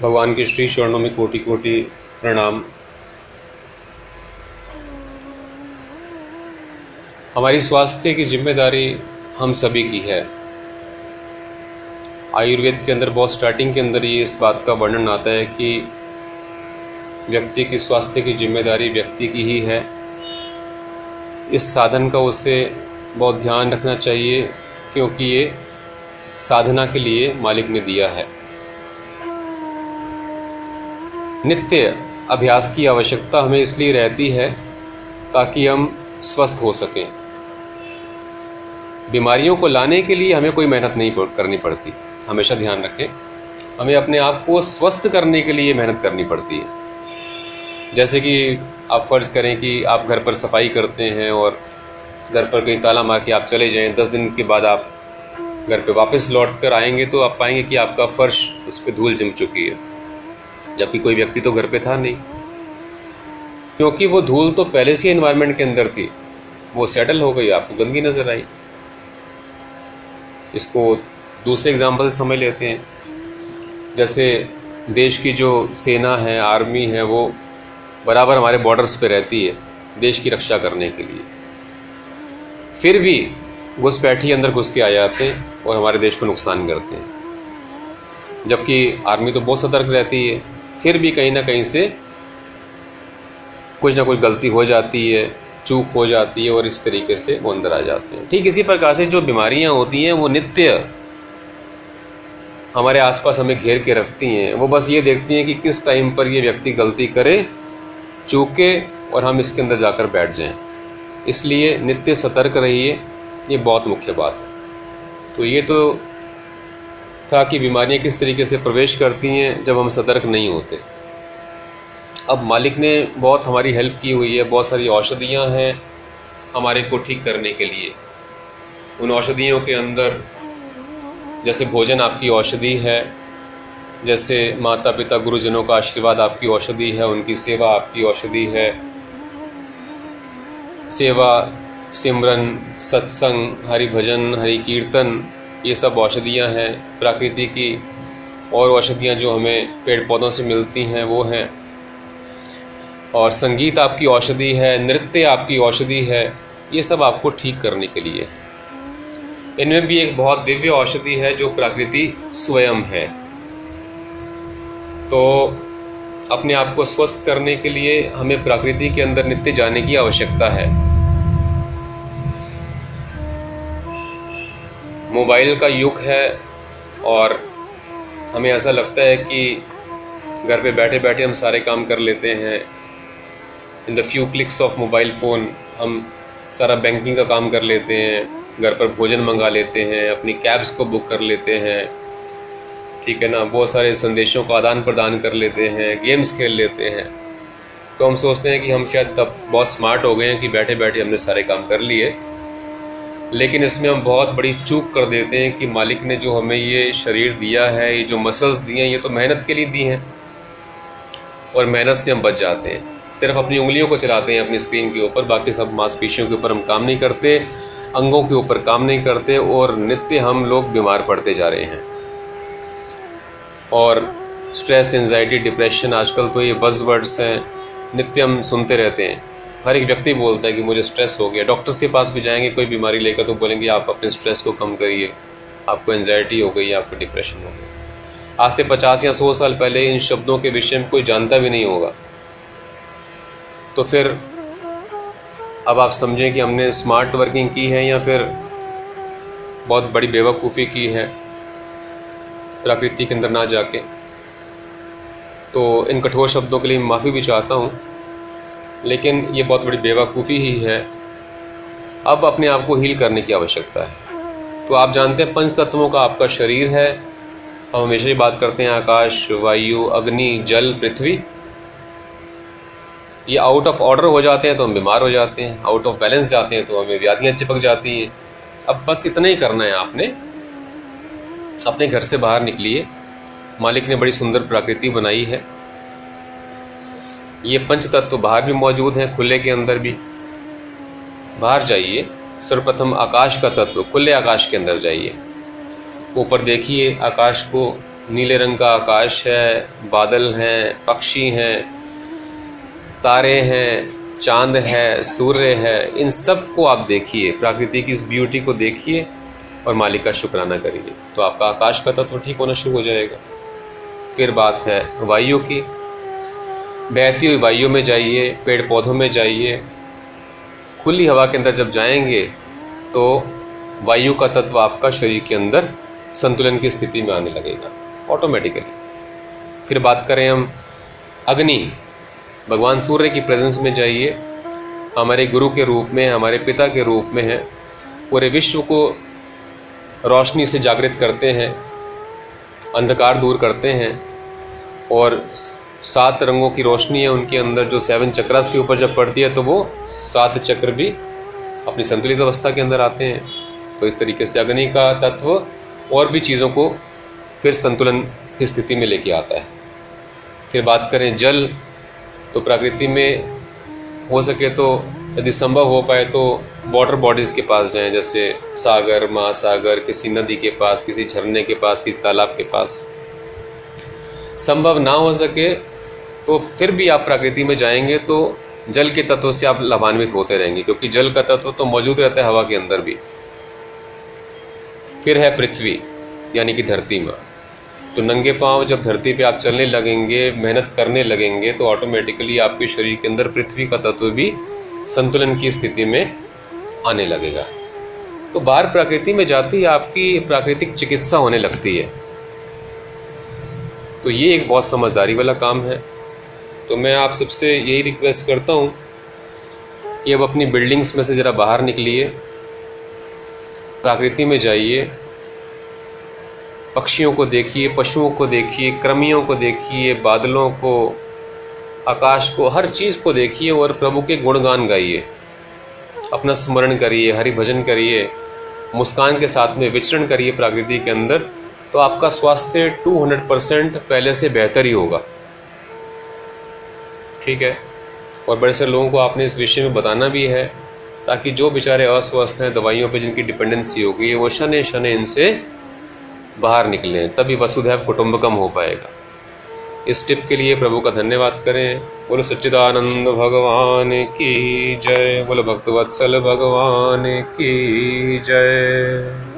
भगवान के श्री चरणों में कोटि कोटि प्रणाम। हमारी स्वास्थ्य की जिम्मेदारी हम सभी की है। आयुर्वेद के अंदर बहुत स्टार्टिंग के अंदर ये इस बात का वर्णन आता है कि व्यक्ति की स्वास्थ्य की जिम्मेदारी व्यक्ति की ही है। इस साधन का उसे बहुत ध्यान रखना चाहिए, क्योंकि ये साधना के लिए मालिक ने दिया है। नित्य अभ्यास की आवश्यकता हमें इसलिए रहती है ताकि हम स्वस्थ हो सकें। बीमारियों को लाने के लिए हमें कोई मेहनत नहीं करनी पड़ती। हमेशा ध्यान रखें, हमें अपने आप को स्वस्थ करने के लिए मेहनत करनी पड़ती है। जैसे कि आप फर्ज करें कि आप घर पर सफाई करते हैं और घर पर कहीं ताला मार के आप चले जाएं, 10 दिन के बाद आप घर पे वापस लौट कर आएंगे तो आप पाएंगे कि आपका फर्श उस पर धूल जम चुकी है, जबकि कोई व्यक्ति तो घर पे था नहीं, क्योंकि वो धूल तो पहले से एनवायरनमेंट के अंदर थी, वो सेटल हो गई, आपको गंदगी नजर आई। इसको दूसरे एग्जाम्पल से समझ लेते हैं। जैसे देश की जो सेना है, आर्मी है, वो बराबर हमारे बॉर्डर्स पे रहती है देश की रक्षा करने के लिए, फिर भी घुसपैठी अंदर घुस के आ जाते हैं और हमारे देश को नुकसान करते हैं। जबकि आर्मी तो बहुत सतर्क रहती है, फिर भी कहीं ना कहीं से कुछ ना कुछ गलती हो जाती है, चूक हो जाती है और इस तरीके से वो अंदर आ जाते हैं। ठीक इसी प्रकार से जो बीमारियां होती हैं वो नित्य हमारे आसपास हमें घेर के रखती हैं। वो बस ये देखती हैं कि किस टाइम पर ये व्यक्ति गलती करे, चूके और हम इसके अंदर जाकर बैठ जाएं। इसलिए नित्य सतर्क रहिए, ये बहुत मुख्य बात है। तो ये तो था कि बीमारियां किस तरीके से प्रवेश करती हैं जब हम सतर्क नहीं होते। अब मालिक ने बहुत हमारी हेल्प की हुई है, बहुत सारी औषधियां हैं हमारे को ठीक करने के लिए। उन औषधियों के अंदर जैसे भोजन आपकी औषधि है, जैसे माता पिता गुरुजनों का आशीर्वाद आपकी औषधि है, उनकी सेवा आपकी औषधि है। सेवा, सिमरन, सत्संग, हरि भजन, हरि कीर्तन, ये सब औषधियाँ हैं प्रकृति की। और औषधियाँ जो हमें पेड़ पौधों से मिलती हैं वो हैं। और संगीत आपकी औषधि है, नृत्य आपकी औषधि है, ये सब आपको ठीक करने के लिए। इनमें भी एक बहुत दिव्य औषधि है जो प्रकृति स्वयं है। तो अपने आप को स्वस्थ करने के लिए हमें प्रकृति के अंदर नित्य जाने की आवश्यकता है। मोबाइल का युग है और हमें ऐसा लगता है कि घर पे बैठे बैठे हम सारे काम कर लेते हैं। In the few clicks of mobile phone हम सारा बैंकिंग का काम कर लेते हैं, घर पर भोजन मंगा लेते हैं, अपनी कैब्स को बुक कर लेते हैं, ठीक है ना, बहुत सारे संदेशों का आदान प्रदान कर लेते हैं, गेम्स खेल लेते हैं। तो हम सोचते हैं कि हम शायद तब बहुत स्मार्ट हो गए हैं कि बैठे बैठे हमने सारे काम कर लिए। लेकिन इसमें हम बहुत बड़ी चूक कर देते हैं कि मालिक ने जो हमें ये शरीर दिया है, ये जो मसल्स दिए हैं, ये तो मेहनत के लिए दी हैं और मेहनत से हम बच जाते हैं। सिर्फ अपनी उंगलियों को चलाते हैं अपनी स्क्रीन के ऊपर, बाकी सब मांसपेशियों के ऊपर हम काम नहीं करते, अंगों के ऊपर काम नहीं करते और नित्य हम लोग बीमार पड़ते जा रहे हैं। और स्ट्रेस, एंजाइटी, डिप्रेशन, आजकल तो ये बज़वर्ड्स हैं, नित्य हम सुनते रहते हैं। हर एक व्यक्ति बोलता है कि मुझे स्ट्रेस हो गया। डॉक्टर्स के पास भी जाएंगे कोई बीमारी लेकर तो बोलेंगे आप अपने स्ट्रेस को कम करिए, आपको एंजाइटी हो गई, आपको डिप्रेशन हो गया। आज से 50 या 100 साल पहले इन शब्दों के विषय में कोई जानता भी नहीं होगा। तो फिर अब आप समझें कि हमने स्मार्ट वर्किंग की है या फिर बहुत बड़ी बेवकूफ़ी की है प्रकृति के अंदर ना जाके। तो इन कठोर शब्दों के लिए माफ़ी भी चाहता हूँ, लेकिन ये बहुत बड़ी बेवकूफ़ी ही है। अब अपने आप को हील करने की आवश्यकता है। तो आप जानते हैं पंच तत्वों का आपका शरीर है। हम हमेशा ही बात करते हैं आकाश, वायु, अग्नि, जल, पृथ्वी। ये आउट ऑफ ऑर्डर हो जाते हैं तो हम बीमार हो जाते हैं, आउट ऑफ बैलेंस जाते हैं तो हमें व्याधियाँ चिपक जाती हैं। अब बस इतना ही करना है आपने, अपने घर से बाहर निकलिए। मालिक ने बड़ी सुंदर प्रकृति बनाई है। ये पंच तत्व बाहर भी मौजूद हैं, खुले के अंदर भी। बाहर जाइए, सर्वप्रथम आकाश का तत्व, खुले आकाश के अंदर जाइए, ऊपर देखिए आकाश को, नीले रंग का आकाश है, बादल हैं, पक्षी हैं, तारे हैं, चांद है, सूर्य है, इन सब को आप देखिए, प्रकृति की इस ब्यूटी को देखिए और मालिक का शुक्राना करिए, तो आपका आकाश का तत्व ठीक होना शुरू हो जाएगा। फिर बात है वायु की। बहती हुई वायु में जाइए, पेड़ पौधों में जाइए, खुली हवा के अंदर जब जाएंगे तो वायु का तत्व आपका शरीर के अंदर संतुलन की स्थिति में आने लगेगा ऑटोमेटिकली। फिर बात करें हम अग्नि, भगवान सूर्य की प्रेजेंस में जाइए, हमारे गुरु के रूप में, हमारे पिता के रूप में है, पूरे विश्व को रोशनी से जागृत करते हैं, अंधकार दूर करते हैं, और 7 रंगों की रोशनी है उनके अंदर जो 7 चक्रास के ऊपर जब पड़ती है तो वो 7 चक्र भी अपनी संतुलित अवस्था के अंदर आते हैं। तो इस तरीके से अग्नि का तत्व और भी चीज़ों को फिर संतुलन की स्थिति में लेके आता है। फिर बात करें जल, तो प्रकृति में हो सके तो यदि संभव हो पाए तो वाटर बॉडीज़ के पास जाएं, जैसे सागर, महासागर, किसी नदी के पास, किसी झरने के पास, किसी तालाब के पास। संभव ना हो सके तो फिर भी आप प्रकृति में जाएंगे तो जल के तत्व से आप लाभान्वित होते रहेंगे, क्योंकि जल का तत्व तो मौजूद रहता है हवा के अंदर भी। फिर है पृथ्वी, यानी कि धरती माँ। तो नंगे पांव जब धरती पे आप चलने लगेंगे, मेहनत करने लगेंगे, तो ऑटोमेटिकली आपके शरीर के अंदर पृथ्वी का तत्व भी संतुलन की स्थिति में आने लगेगा। तो बाहर प्रकृति में जाती ही आपकी प्राकृतिक चिकित्सा होने लगती है। तो ये एक बहुत समझदारी वाला काम है। तो मैं आप सबसे यही रिक्वेस्ट करता हूँ कि अब अपनी बिल्डिंग्स में से ज़रा बाहर निकलिए, प्रकृति में जाइए, पक्षियों को देखिए, पशुओं को देखिए, कृमियों को देखिए, बादलों को, आकाश को, हर चीज़ को देखिए और प्रभु के गुणगान गाइए, अपना स्मरण करिए, हरि भजन करिए, मुस्कान के साथ में विचरण करिए प्रकृति के अंदर। तो आपका स्वास्थ्य 200% पहले से बेहतर ही होगा। ठीक है। और बड़े सारे लोगों को आपने इस विषय में बताना भी है, ताकि जो बेचारे अस्वस्थ हैं, दवाइयों पे जिनकी डिपेंडेंसी हो गई है, वो शने शने इनसे बाहर निकलें, तभी वसुधैव कुटुंबकम हो पाएगा। इस टिप के लिए प्रभु का धन्यवाद करें। बोलो सच्चिदानंद भगवान की जय, बोलो भक्तवत्सल भगवान की जय।